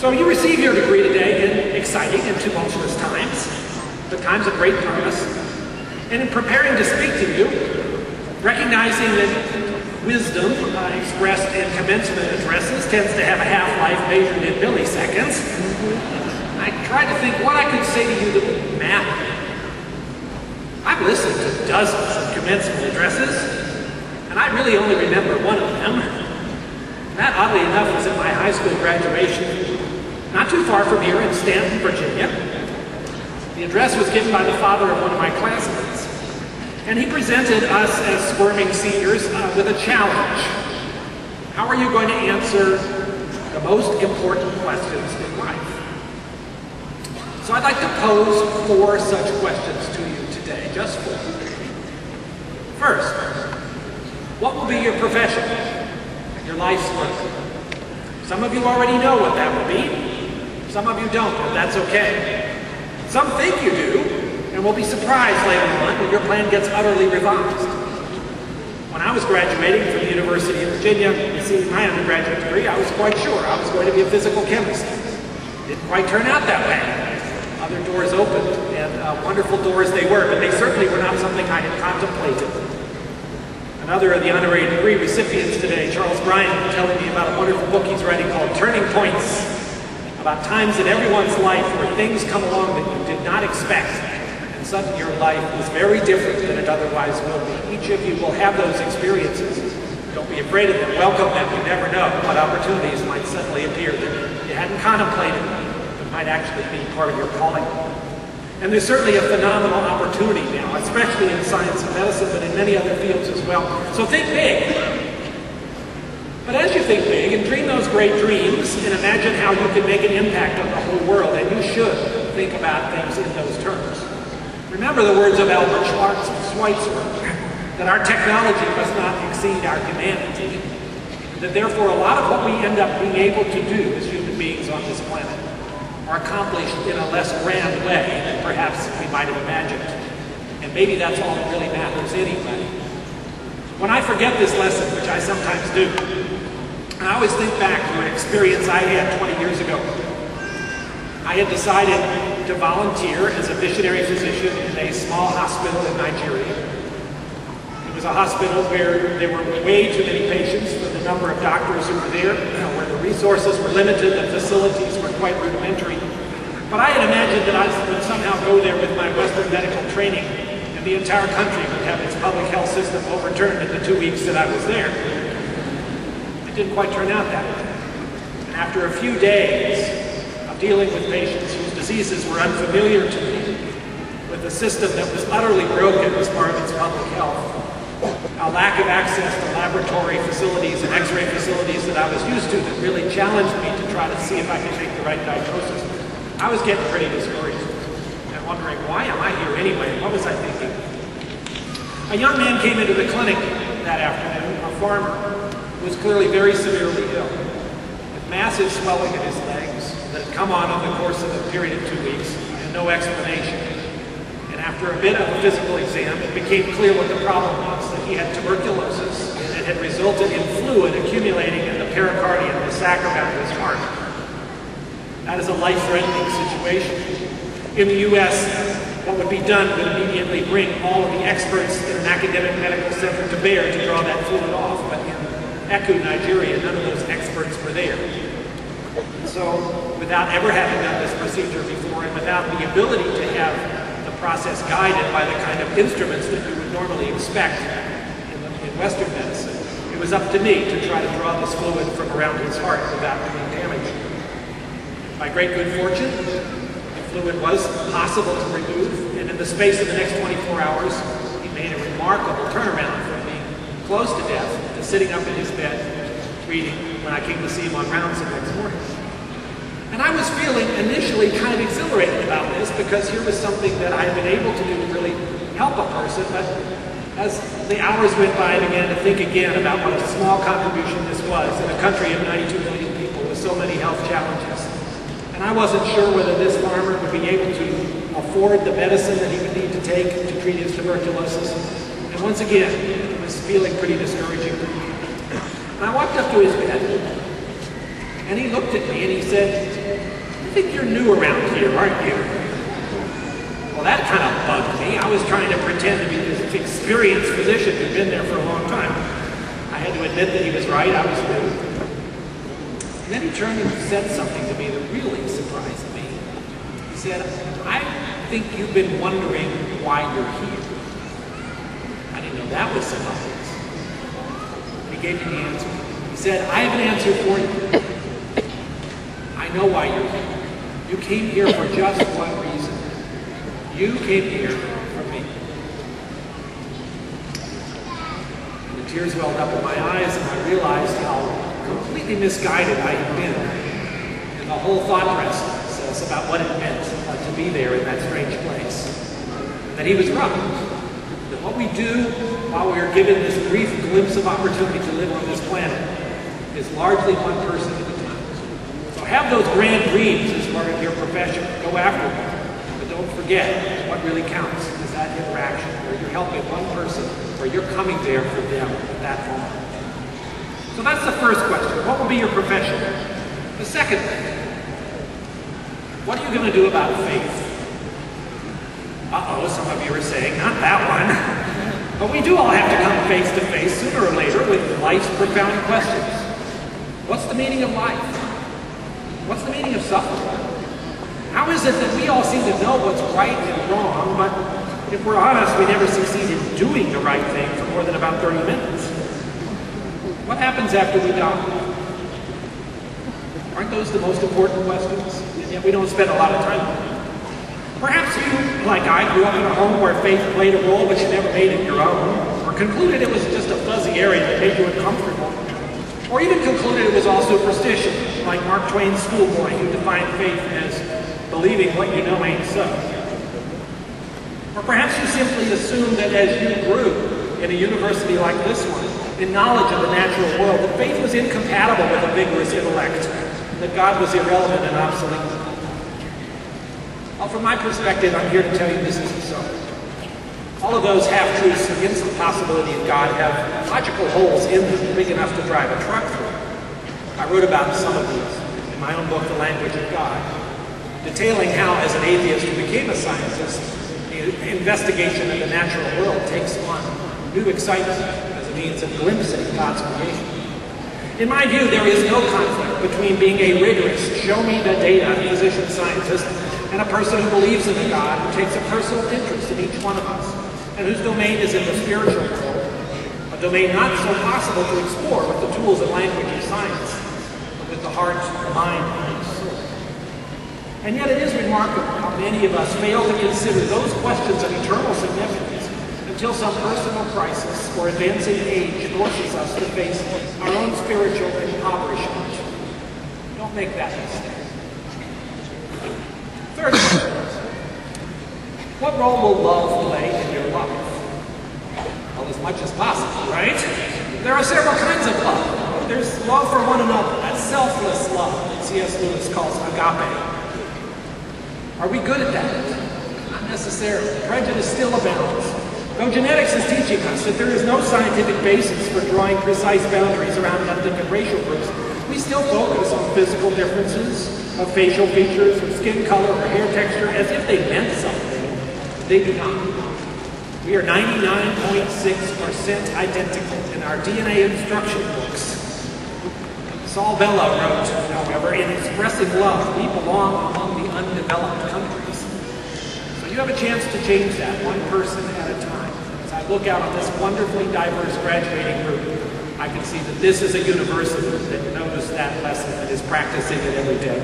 So you receive your degree today in exciting and tumultuous times, but times of great promise. And in preparing to speak to you, recognizing that wisdom expressed in commencement addresses tends to have a half-life measured in milliseconds, I tried to think what I could say to you that would matter. I've listened to dozens of commencement addresses, and I really only remember one of them. That, oddly enough, was at my high school graduation, not too far from here in Stanton, Virginia. The address was given by the father of one of my classmates, and he presented us as squirming seniors with a challenge. How are you going to answer the most important questions in life? So I'd like to pose 4 such questions to you today, just 4. First, what will be your profession and your life's work? Some of you already know what that will be. Some of you don't, and that's okay. Some think you do, and will be surprised later on when your plan gets utterly revised. When I was graduating from the University of Virginia, receiving my undergraduate degree, I was quite sure I was going to be a physical chemist. It didn't quite turn out that way. Other doors opened, and wonderful doors they were, but they certainly were not something I had contemplated. Another of the honorary degree recipients today, Charles Bryan, telling me about a wonderful book he's writing called Turning Points, about times in everyone's life where things come along that you did not expect, and suddenly your life is very different than it otherwise will be. Each of you will have those experiences. Don't be afraid of them. Welcome them. You never know what opportunities might suddenly appear that you hadn't contemplated, but might actually be part of your calling. And there's certainly a phenomenal opportunity now, especially in science and medicine, but in many other fields as well. So think big. But as you think big and dream those great dreams and imagine how you can make an impact on the whole world, and you should think about things in those terms. Remember the words of Albert Schweitzer, that our technology must not exceed our humanity, that therefore a lot of what we end up being able to do as human beings on this planet are accomplished in a less grand way than perhaps we might have imagined. And maybe that's all that really matters anyway. When I forget this lesson, which I sometimes do, I always think back to an experience I had 20 years ago. I had decided to volunteer as a missionary physician in a small hospital in Nigeria. It was a hospital where there were way too many patients for the number of doctors who were there, where the resources were limited, the facilities were quite rudimentary. But I had imagined that I would somehow go there with my Western medical training, and the entire country would have its public health system overturned in the 2 weeks that I was there. It didn't quite turn out that way. And after a few days of dealing with patients whose diseases were unfamiliar to me, with a system that was utterly broken as far as its public health, a lack of access to laboratory facilities and x-ray facilities that I was used to that really challenged me to try to see if I could make the right diagnosis, I was getting pretty discouraged and wondering, why am I here anyway? What was I thinking? A young man came into the clinic that afternoon, a farmer, who was clearly very severely ill, with massive swelling in his legs that had come on over the course of a period of 2 weeks, and no explanation. And after a bit of a physical exam, it became clear what the problem was, that he had tuberculosis, and it had resulted in fluid accumulating in the pericardium, the sac around his heart. That is a life-threatening situation. In the U.S., what would be done would immediately bring all of the experts in an academic medical center to bear to draw that fluid off. But in Eku, Nigeria, none of those experts were there. So, without ever having done this procedure before, and without the ability to have the process guided by the kind of instruments that you would normally expect in Western medicine, it was up to me to try to draw this fluid from around his heart without doing damage. By great good fortune, fluid was possible to remove, and in the space of the next 24 hours, he made a remarkable turnaround from being close to death to sitting up in his bed reading when I came to see him on rounds the next morning. And I was feeling initially kind of exhilarated about this because here was something that I had been able to do to really help a person, but as the hours went by, I began to think again about what a small contribution this was in a country of 92 million people with so many health challenges. And I wasn't sure whether this farmer would be able to afford the medicine that he would need to take to treat his tuberculosis. And once again, it was feeling pretty discouraging. And I walked up to his bed, and he looked at me and he said, think you're new around here, aren't you? Well, that kind of bugged me. I was trying to pretend to be this experienced physician who'd been there for a long time. I had to admit that he was right, I was new. And then he turned and said something to me that really surprised me. He said, I think you've been wondering why you're here. I didn't know that was so obvious. He gave me the answer. He said, I have an answer for you. I know why you're here. You came here for just one reason. You came here for me. And the tears welled up in my eyes, and I realized how completely misguided I had been in the whole thought process about what it meant to be there in that strange place. That he was right. That what we do while we are given this brief glimpse of opportunity to live on this planet is largely one person at a time. So have those grand dreams as part of your profession. Go after them. But don't forget what really counts is that interaction where you're helping one person, where you're coming there for them at that moment. So that's the first question. What will be your profession? The second thing, what are you going to do about faith? Uh-oh, some of you are saying, not that one. But we do all have to come face to face sooner or later with life's profound questions. What's the meaning of life? What's the meaning of suffering? How is it that we all seem to know what's right and wrong, but if we're honest, we never succeed in doing the right thing for more than about 30 minutes? What happens after we die? Aren't those the most important questions? And yet we don't spend a lot of time on them. Perhaps you, like I, grew up in a home where faith played a role, but you never made it your own, or concluded it was just a fuzzy area that made you uncomfortable, or even concluded it was all superstition, like Mark Twain's schoolboy who defined faith as believing what you know ain't so. Or perhaps you simply assumed that as you grew in a university like this one, in knowledge of the natural world, that faith was incompatible with a vigorous intellect, that God was irrelevant and obsolete. Well, from my perspective, I'm here to tell you this isn't so. All of those half-truths against the possibility of God have logical holes in them big enough to drive a truck through. I wrote about some of these in my own book, The Language of God, detailing how, as an atheist who became a scientist, the investigation of the natural world takes on new excitement as a means of glimpsing God's creation. In my view, there is no conflict between being a rigorous, show-me-the-data physician-scientist and a person who believes in a God who takes a personal interest in each one of us, and whose domain is in the spiritual world, a domain not so possible to explore with the tools and language of science, but with the heart, the mind, and the soul. And yet it is remarkable how many of us fail to consider those questions of eternal significance until some personal crisis or advancing age forces us to face our own spiritual impoverishment. Don't make that mistake. Third question, what role will love play in your life? Well, as much as possible, right? There are several kinds of love. There's love for one another, that selfless love that C.S. Lewis calls agape. Are we good at that? Not necessarily. Prejudice still abounds. Though genetics is teaching us that there is no scientific basis for drawing precise boundaries around ethnic and racial groups, we still focus on physical differences of facial features, of skin color, or hair texture, as if they meant something. They do not. We are 99.6% identical in our DNA instruction books. Saul Bellow wrote, however, in expressing love, we belong among the undeveloped countries. So you have a chance to change that one person at a time. As I look out on this wonderfully diverse graduating group, I can see that this is a university that knows that lesson and is practicing it every day.